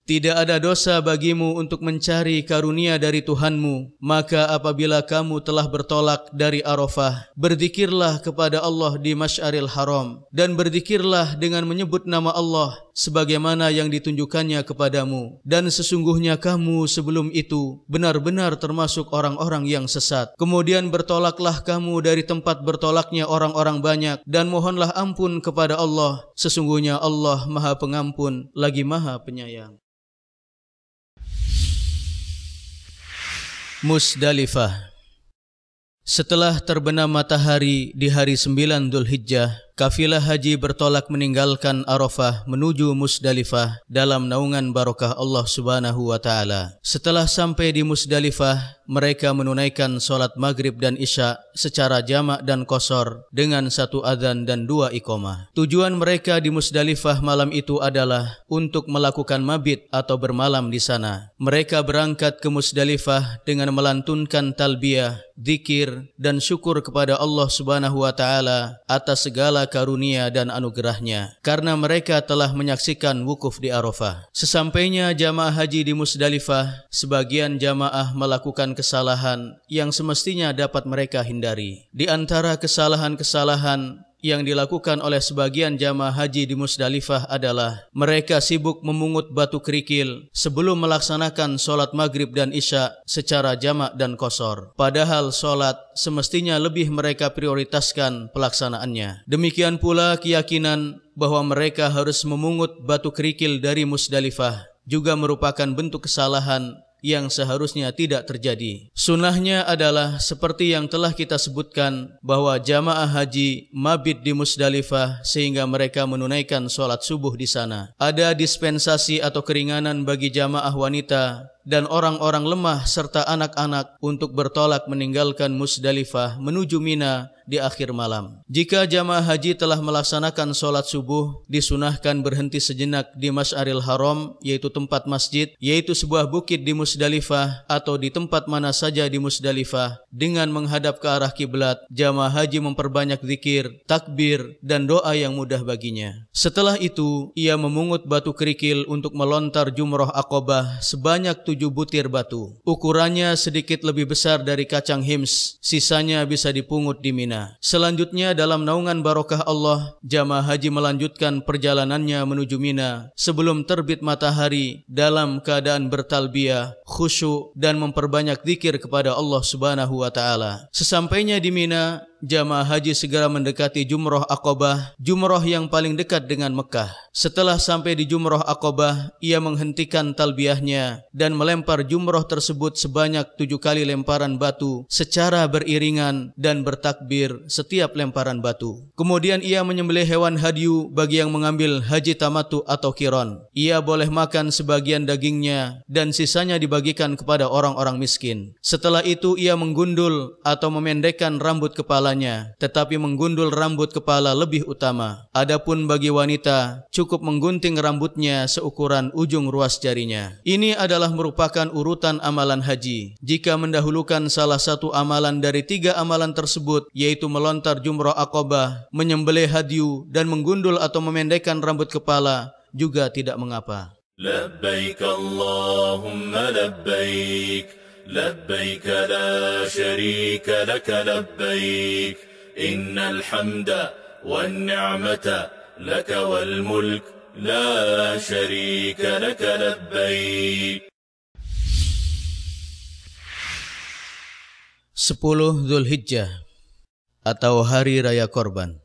Tidak ada dosa bagimu untuk mencari karunia dari Tuhanmu. Maka apabila kamu telah bertolak dari Arafah, berzikirlah kepada Allah di Masy'aril Haram, dan berzikirlah dengan menyebut nama Allah sebagaimana yang ditunjukkannya kepadamu, dan sesungguhnya kamu sebelum itu benar-benar termasuk orang-orang yang sesat. Kemudian bertolaklah kamu dari tempat bertolaknya orang-orang banyak, dan mohonlah ampun kepada Allah. Sesungguhnya Allah Maha Pengampun lagi Maha Penyayang. Musdalifah. Setelah terbenam matahari di hari 9 Dzulhijjah, kafilah haji bertolak meninggalkan Arafah menuju Musdalifah dalam naungan barokah Allah Subhanahu wa taala. Setelah sampai di Musdalifah, mereka menunaikan salat maghrib dan isya secara jamak dan qashar dengan 1 adzan dan 2 iqamah. Tujuan mereka di Musdalifah malam itu adalah untuk melakukan mabit atau bermalam di sana. Mereka berangkat ke Musdalifah dengan melantunkan talbiyah, zikir dan syukur kepada Allah Subhanahu wa taala atas segala karunia dan anugerahnya, karena mereka telah menyaksikan wukuf di Arafah. Sesampainya jamaah haji di Musdalifah, sebagian jamaah melakukan kesalahan yang semestinya dapat mereka hindari. Di antara kesalahan-kesalahan yang dilakukan oleh sebagian jamaah haji di Musdalifah adalah mereka sibuk memungut batu kerikil sebelum melaksanakan solat maghrib dan isya secara jamak dan qashar. Padahal solat semestinya lebih mereka prioritaskan pelaksanaannya. Demikian pula keyakinan bahwa mereka harus memungut batu kerikil dari Musdalifah juga merupakan bentuk kesalahan yang seharusnya tidak terjadi. Sunnahnya adalah seperti yang telah kita sebutkan, bahwa jamaah haji mabit di Musdalifah sehingga mereka menunaikan sholat subuh di sana. Ada dispensasi atau keringanan bagi jamaah wanita dan orang-orang lemah serta anak-anak untuk bertolak meninggalkan Musdalifah menuju Mina di akhir malam. Jika jamaah haji telah melaksanakan sholat subuh, disunahkan berhenti sejenak di Masy'aril Haram, yaitu tempat masjid, yaitu sebuah bukit di Musdalifah atau di tempat mana saja di Musdalifah. Dengan menghadap ke arah kiblat, jamaah haji memperbanyak zikir, takbir dan doa yang mudah baginya. Setelah itu, ia memungut batu kerikil untuk melontar jumroh Aqabah sebanyak 7 butir batu. Ukurannya sedikit lebih besar dari kacang hims, sisanya bisa dipungut di Mina. Selanjutnya dalam naungan barokah Allah, jamaah haji melanjutkan perjalanannya menuju Mina sebelum terbit matahari dalam keadaan bertalbiyah, khusyuk dan memperbanyak zikir kepada Allah Subhanahu wa taala. Sesampainya di Mina, jamaah haji segera mendekati Jumroh Aqabah, jumroh yang paling dekat dengan Mekah. Setelah sampai di Jumroh Aqabah, ia menghentikan talbiyahnya dan melempar jumroh tersebut sebanyak 7 kali lemparan batu secara beriringan dan bertakbir setiap lemparan batu. Kemudian ia menyembelih hewan hadyu bagi yang mengambil haji tamatu atau qiran. Ia boleh makan sebagian dagingnya dan sisanya dibagikan kepada orang-orang miskin. Setelah itu ia menggundul atau memendekkan rambut kepalanya, tetapi menggundul rambut kepala lebih utama. Adapun bagi wanita, cukup menggunting rambutnya seukuran ujung ruas jarinya. Ini adalah merupakan urutan amalan haji. Jika mendahulukan salah satu amalan dari 3 amalan tersebut, yaitu melontar jumroh Aqabah, menyembelih hadyu dan menggundul atau memendekkan rambut kepala, juga tidak mengapa. لبيك اللهم لبيك لبيك لا شريك لك لبيك إن الحمد والنعمة لك والملك لا شريك لك لبيك. 10 Dzulhijjah atau Hari Raya Korban.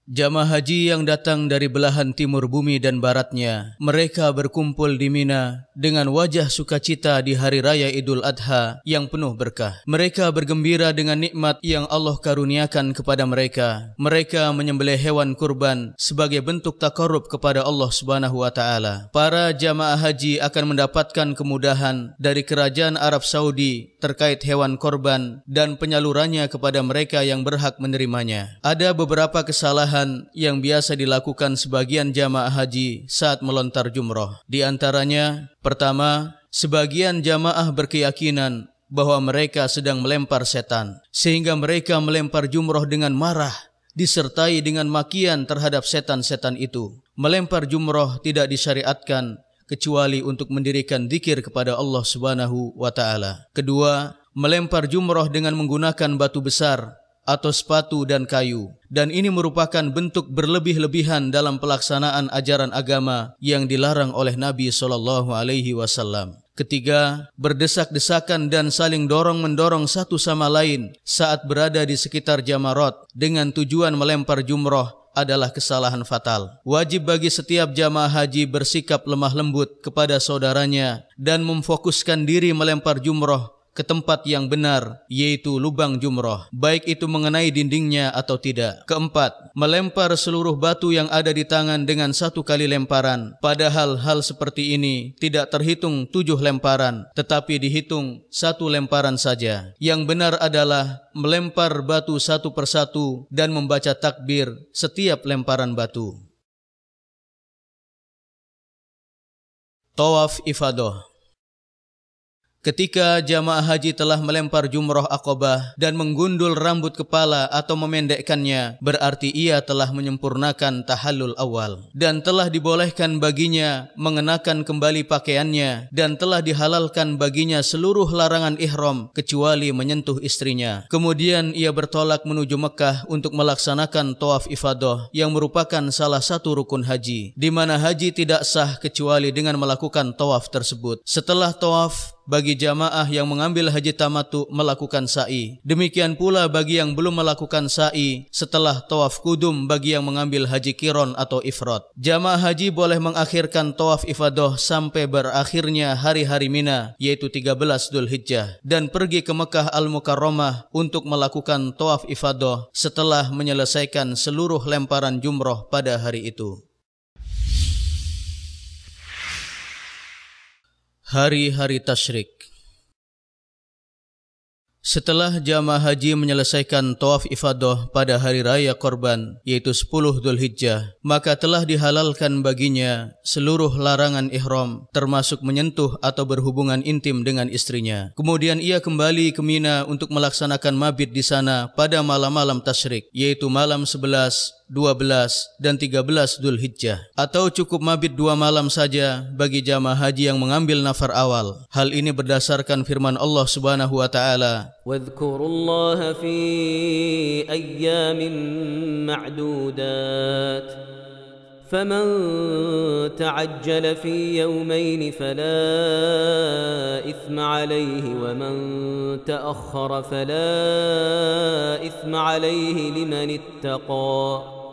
Jamaah haji yang datang dari belahan timur bumi dan baratnya, mereka berkumpul di Mina dengan wajah sukacita di hari raya Idul Adha yang penuh berkah. Mereka bergembira dengan nikmat yang Allah karuniakan kepada mereka. Mereka menyembelih hewan kurban sebagai bentuk takarrub kepada Allah Subhanahu wa taala. Para jamaah haji akan mendapatkan kemudahan dari kerajaan Arab Saudi terkait hewan korban dan penyalurannya kepada mereka yang berhak menerimanya. Ada beberapa kesalahan yang biasa dilakukan sebagian jamaah haji saat melontar jumroh. Di antaranya, pertama, sebagian jamaah berkeyakinan bahwa mereka sedang melempar setan, sehingga mereka melempar jumroh dengan marah, disertai dengan makian terhadap setan-setan itu. Melempar jumroh tidak disyariatkan kecuali untuk mendirikan zikir kepada Allah Subhanahu wa taala. Kedua, melempar jumroh dengan menggunakan batu besar atau sepatu dan kayu. Dan ini merupakan bentuk berlebih-lebihan dalam pelaksanaan ajaran agama yang dilarang oleh Nabi SAW. Ketiga, berdesak-desakan dan saling dorong-mendorong satu sama lain saat berada di sekitar jamarat dengan tujuan melempar jumroh adalah kesalahan fatal. Wajib bagi setiap jamaah haji bersikap lemah lembut kepada saudaranya dan memfokuskan diri melempar jumroh ke tempat yang benar, yaitu lubang jumroh, baik itu mengenai dindingnya atau tidak. Keempat, melempar seluruh batu yang ada di tangan dengan satu kali lemparan. Padahal hal seperti ini tidak terhitung 7 lemparan, tetapi dihitung 1 lemparan saja. Yang benar adalah melempar batu satu persatu dan membaca takbir setiap lemparan batu. Tawaf ifadah. Ketika jamaah haji telah melempar jumroh Aqabah dan menggundul rambut kepala atau memendekkannya, berarti ia telah menyempurnakan tahallul awal dan telah dibolehkan baginya mengenakan kembali pakaiannya dan telah dihalalkan baginya seluruh larangan ihram kecuali menyentuh istrinya. Kemudian ia bertolak menuju Mekah untuk melaksanakan tawaf ifadah yang merupakan salah satu rukun haji, di mana haji tidak sah kecuali dengan melakukan tawaf tersebut. Setelah tawaf, bagi jamaah yang mengambil haji tamattu melakukan sa'i. Demikian pula bagi yang belum melakukan sa'i setelah tawaf kudum bagi yang mengambil haji qiron atau ifrad. Jamaah haji boleh mengakhirkan tawaf ifadah sampai berakhirnya hari-hari Mina, yaitu 13 Dzulhijjah, dan pergi ke Mekah Al-Mukarramah untuk melakukan tawaf ifadah setelah menyelesaikan seluruh lemparan jumroh pada hari itu. Hari-hari tasyrik. Setelah jamaah haji menyelesaikan tawaf ifadah pada hari raya Korban, yaitu 10 Dzulhijjah, maka telah dihalalkan baginya seluruh larangan ihram, termasuk menyentuh atau berhubungan intim dengan istrinya. Kemudian ia kembali ke Mina untuk melaksanakan mabit di sana pada malam-malam tasyrik, yaitu malam 11, 12 dan 13 Dzulhijjah, atau cukup mabit 2 malam saja bagi jamaah haji yang mengambil nafar awal. Hal ini berdasarkan firman Allah Subhanahu wa taala, "Wadhkurullaha fi ayyamin ma'dudat. Faman ta'ajjala fi yawmayn fala ithma alayhi wa man ta'akhkhara fala ithma alayhi liman ittaqa."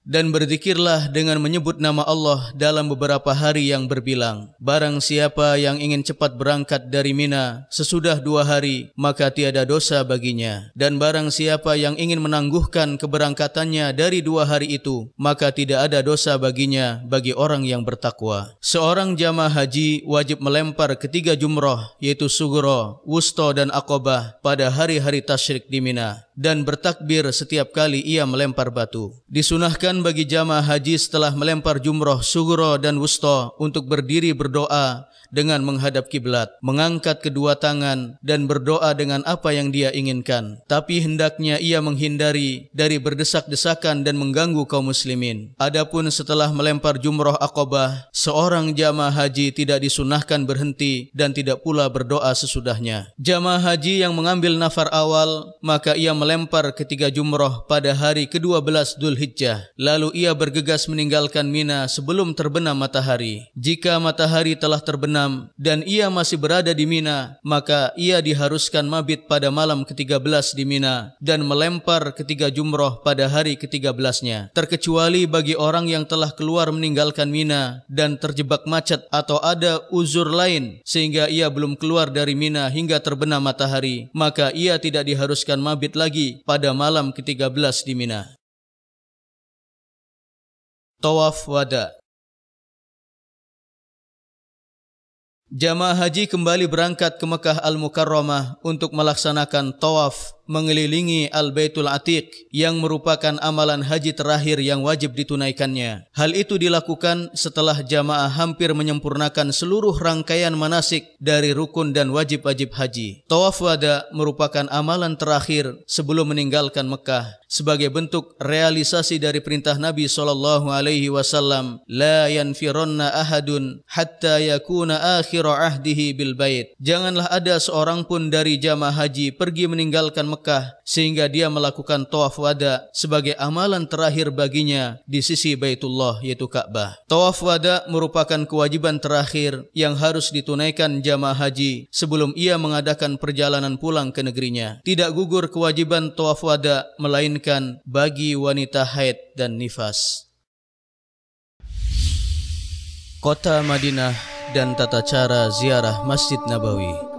Dan berzikirlah dengan menyebut nama Allah dalam beberapa hari yang berbilang. Barang siapa yang ingin cepat berangkat dari Mina sesudah 2 hari, maka tiada dosa baginya. Dan barang siapa yang ingin menangguhkan keberangkatannya dari 2 hari itu, maka tidak ada dosa baginya bagi orang yang bertakwa. Seorang jamaah haji wajib melempar ketiga jumroh, yaitu Sughra, Wusta dan Aqabah pada hari-hari tasyrik di Mina, dan bertakbir setiap kali ia melempar batu. Disunahkan bagi jamaah haji setelah melempar jumroh Sughra dan Wusta untuk berdiri berdoa dengan menghadap kiblat, mengangkat kedua tangan dan berdoa dengan apa yang dia inginkan. Tapi hendaknya ia menghindari dari berdesak-desakan dan mengganggu kaum muslimin. Adapun setelah melempar jumroh Aqabah, seorang jamaah haji tidak disunahkan berhenti dan tidak pula berdoa sesudahnya. Jamaah haji yang mengambil nafar awal, maka ia melempar ketiga jumroh pada hari ke-12 Dzulhijjah. Lalu ia bergegas meninggalkan Mina sebelum terbenam matahari. Jika matahari telah terbenam dan ia masih berada di Mina, maka ia diharuskan mabit pada malam ke-13 di Mina dan melempar ketiga jumroh pada hari ke-13-nya. Terkecuali bagi orang yang telah keluar meninggalkan Mina dan terjebak macet atau ada uzur lain sehingga ia belum keluar dari Mina hingga terbenam matahari, maka ia tidak diharuskan mabit lagi pada malam ke-13 di Mina. Tawaf wada. Jamaah haji kembali berangkat ke Mekah Al-Mukarramah untuk melaksanakan tawaf mengelilingi Al-Baitul Atiq yang merupakan amalan haji terakhir yang wajib ditunaikannya. Hal itu dilakukan setelah jamaah hampir menyempurnakan seluruh rangkaian manasik dari rukun dan wajib-wajib haji. Tawaf wada merupakan amalan terakhir sebelum meninggalkan Mekah sebagai bentuk realisasi dari perintah Nabi SAW, la yanfiranna ahadun hatta yakuna akhir ahdihi bil bait. Janganlah ada seorang pun dari jamaah haji pergi meninggalkan Mekah Mekah sehingga dia melakukan tawaf wada sebagai amalan terakhir baginya di sisi Baitullah yaitu Ka'bah. Tawaf wada merupakan kewajiban terakhir yang harus ditunaikan jamaah haji sebelum ia mengadakan perjalanan pulang ke negerinya. Tidak gugur kewajiban tawaf wada melainkan bagi wanita haid dan nifas. Kota Madinah dan tata cara ziarah Masjid Nabawi.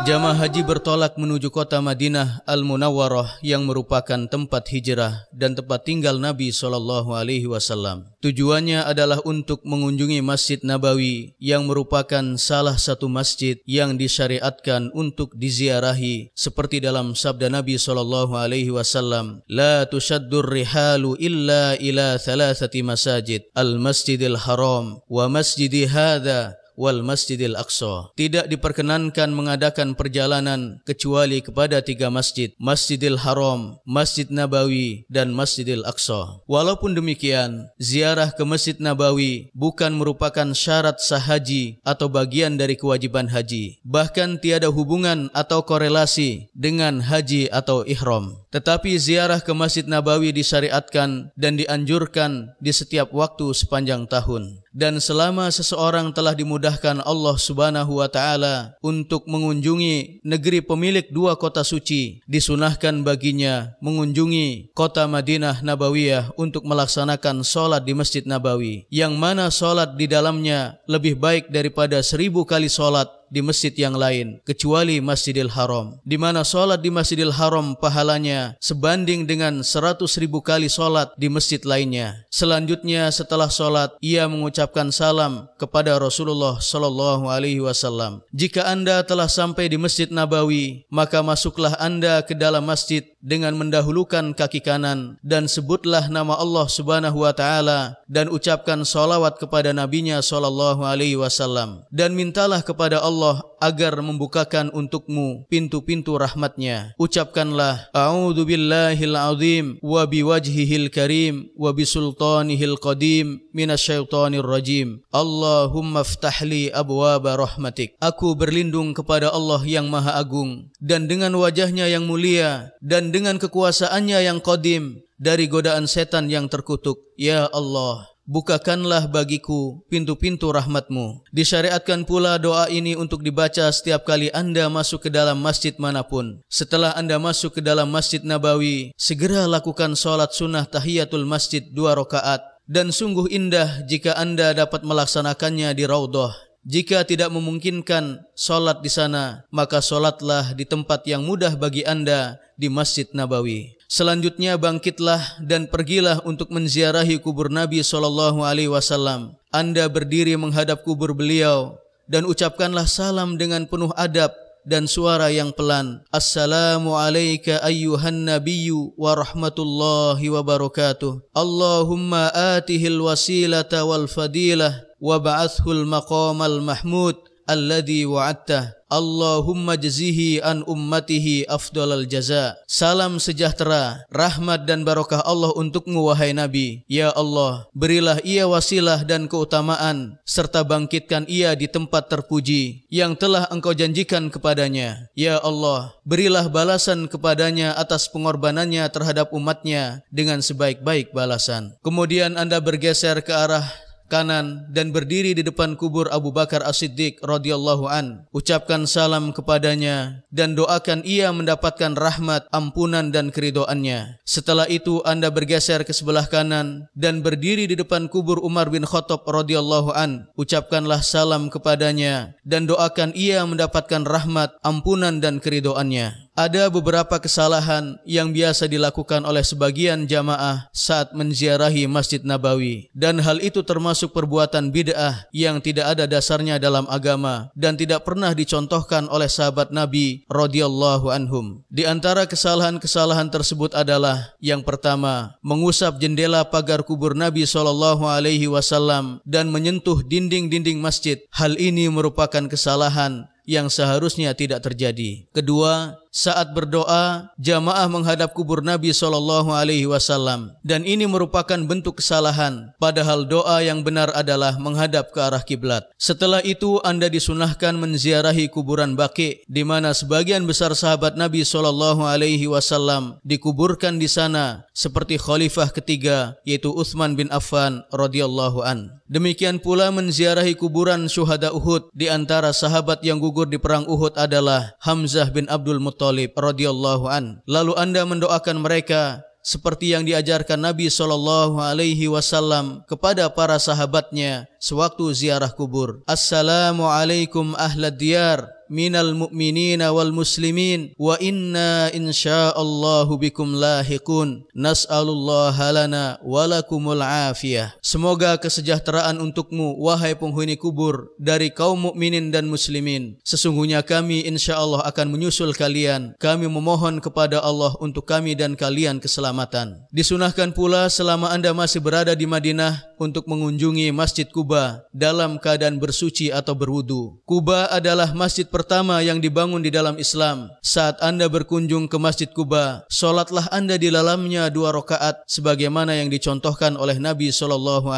Jamaah haji bertolak menuju kota Madinah Al-Munawwarah yang merupakan tempat hijrah dan tempat tinggal Nabi SAW. Tujuannya adalah untuk mengunjungi Masjid Nabawi yang merupakan salah satu masjid yang disyariatkan untuk diziarahi seperti dalam sabda Nabi SAW, "La tushaddur rihalu illa ila thalathati masajid, al-masjidil haram wa masjidi hadha wal Masjidil Aqsa." Tidak diperkenankan mengadakan perjalanan kecuali kepada 3 masjid, Masjidil Haram, Masjid Nabawi, dan Masjidil Aqsa. Walaupun demikian, ziarah ke Masjid Nabawi bukan merupakan syarat sah haji atau bagian dari kewajiban haji. Bahkan tiada hubungan atau korelasi dengan haji atau ihram. Tetapi ziarah ke Masjid Nabawi disyariatkan dan dianjurkan di setiap waktu sepanjang tahun. Dan selama seseorang telah dimudahkan Allah Subhanahu wa Ta'ala untuk mengunjungi negeri pemilik 2 kota suci, disunahkan baginya mengunjungi kota Madinah Nabawiyah untuk melaksanakan sholat di Masjid Nabawi, yang mana sholat di dalamnya lebih baik daripada 1000 kali sholat di masjid yang lain kecuali Masjidil Haram, di mana sholat di Masjidil Haram pahalanya sebanding dengan 100.000 kali sholat di masjid lainnya. Selanjutnya setelah sholat ia mengucapkan salam kepada Rasulullah SAW. Jika Anda telah sampai di Masjid Nabawi, maka masuklah Anda ke dalam masjid dengan mendahulukan kaki kanan dan sebutlah nama Allah Subhanahu wa Ta'ala dan ucapkan salawat kepada nabinya SAW, dan mintalah kepada Allah agar membukakan untukmu pintu-pintu rahmatnya. Ucapkanlah, "A'udzu billahil azim wa biwajhihil karim wa bisultanihil qadim minasyaitonir rajim. Allahumma ftahli abwaba rahmatik." Aku berlindung kepada Allah yang Maha Agung dan dengan wajahnya yang mulia dan dengan kekuasaannya yang qadim dari godaan setan yang terkutuk. Ya Allah, bukakanlah bagiku pintu-pintu rahmatmu. Disyariatkan pula doa ini untuk dibaca setiap kali Anda masuk ke dalam masjid manapun. Setelah Anda masuk ke dalam Masjid Nabawi, segera lakukan sholat sunnah tahiyatul masjid 2 rakaat. Dan sungguh indah jika Anda dapat melaksanakannya di Raudhah. Jika tidak memungkinkan sholat di sana, maka sholatlah di tempat yang mudah bagi Anda di Masjid Nabawi. Selanjutnya bangkitlah dan pergilah untuk menziarahi kubur Nabi SAW. Anda berdiri menghadap kubur beliau dan ucapkanlah salam dengan penuh adab dan suara yang pelan. Assalamu alayka ayyuhan nabiyyu wa rahmatullahi wa barakatuh. Allahumma atihil wasilata wal fadilah wa ba'athul maqamal mahmud alladhi wa'attah. Allahumma jazihi an ummatihi afdalal jaza. Salam sejahtera, rahmat dan barakah Allah untukmu wahai Nabi. Ya Allah, berilah ia wasilah dan keutamaan serta bangkitkan ia di tempat terpuji yang telah Engkau janjikan kepadanya. Ya Allah, berilah balasan kepadanya atas pengorbanannya terhadap umatnya dengan sebaik-baik balasan. Kemudian Anda bergeser ke arah kanan dan berdiri di depan kubur Abu Bakar As-Siddiq radhiyallahu an. Ucapkan salam kepadanya dan doakan ia mendapatkan rahmat, ampunan dan keridhoannya. Setelah itu Anda bergeser ke sebelah kanan dan berdiri di depan kubur Umar bin Khattab radhiyallahu an. Ucapkanlah salam kepadanya dan doakan ia mendapatkan rahmat, ampunan dan keridhoannya. Ada beberapa kesalahan yang biasa dilakukan oleh sebagian jamaah saat menziarahi Masjid Nabawi, dan hal itu termasuk perbuatan bid'ah yang tidak ada dasarnya dalam agama dan tidak pernah dicontohkan oleh sahabat Nabi radhiyallahu anhum. Di antara kesalahan-kesalahan tersebut adalah yang pertama, mengusap jendela pagar kubur Nabi SAW dan menyentuh dinding-dinding masjid. Hal ini merupakan kesalahan yang seharusnya tidak terjadi. Kedua, saat berdoa jamaah menghadap kubur Nabi SAW, dan ini merupakan bentuk kesalahan, padahal doa yang benar adalah menghadap ke arah kiblat. Setelah itu Anda disunahkan menziarahi kuburan Baqi, di mana sebagian besar sahabat Nabi SAW dikuburkan di sana, seperti khalifah ketiga yaitu Utsman bin Affan radhiyallahu an. Demikian pula menziarahi kuburan syuhada Uhud. Di antara sahabat yang gugur di perang Uhud adalah Hamzah bin Abdul Muttalib radhiyallahu an. Lalu Anda mendoakan mereka seperti yang diajarkan Nabi SAW kepada para sahabatnya sewaktu ziarah kubur. Assalamualaikum ahlad diyar minal mu'minina wal muslimin wa inna insyaallahu bikum lahiqun nas'alullaha lana walakumul afiyah. Semoga kesejahteraan untukmu wahai penghuni kubur dari kaum mukminin dan muslimin. Sesungguhnya kami insyaallah akan menyusul kalian. Kami memohon kepada Allah untuk kami dan kalian keselamatan. Disunahkan pula selama Anda masih berada di Madinah untuk mengunjungi Masjid Quba dalam keadaan bersuci atau berwudu. Quba adalah masjid pertama yang dibangun di dalam Islam. Saat Anda berkunjung ke Masjid Quba, solatlah Anda di dalamnya 2 rakaat sebagaimana yang dicontohkan oleh Nabi SAW.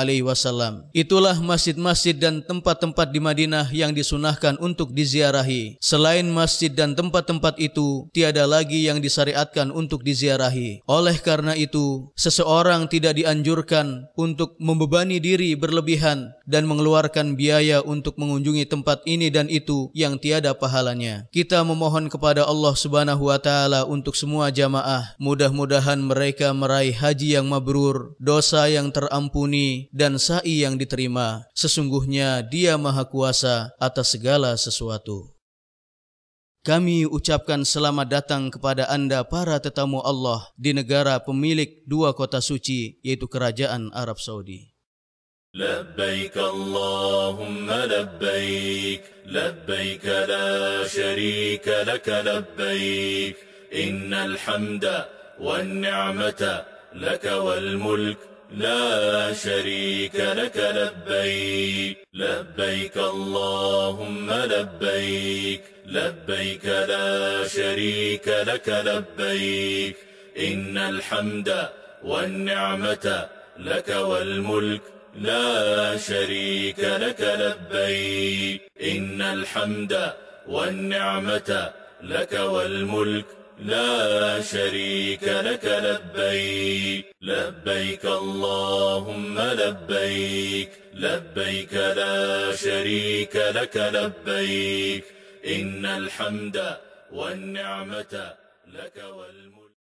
Itulah masjid-masjid dan tempat-tempat di Madinah yang disunahkan untuk diziarahi. Selain masjid dan tempat-tempat itu, tiada lagi yang disyariatkan untuk diziarahi. Oleh karena itu, seseorang tidak dianjurkan untuk membebani diri berlebihan dan mengeluarkan biaya untuk mengunjungi tempat ini dan itu yang tiada pahalanya. Kita memohon kepada Allah Subhanahu wa taala untuk semua jamaah, mudah-mudahan mereka meraih haji yang mabrur, dosa yang terampuni dan sa'i yang diterima. Sesungguhnya Dia Maha Kuasa atas segala sesuatu. Kami ucapkan selamat datang kepada Anda para tetamu Allah di negara pemilik 2 kota suci, yaitu Kerajaan Arab Saudi. لبيك اللهم لبيك لبيك لا شريك لك لبيك إن الحمد والنعمة لك والملك لا شريك لك لبيك لبيك اللهم لبيك لبيك لا شريك لك لبيك إن الحمد والنعمة لك والملك لا شريك لك لبيك إن الحمد والنعمة لك والملك لا شريك لك لبيك لبيك اللهم لبيك لبيك لا شريك لك لبيك إن الحمد والنعمة لك والملك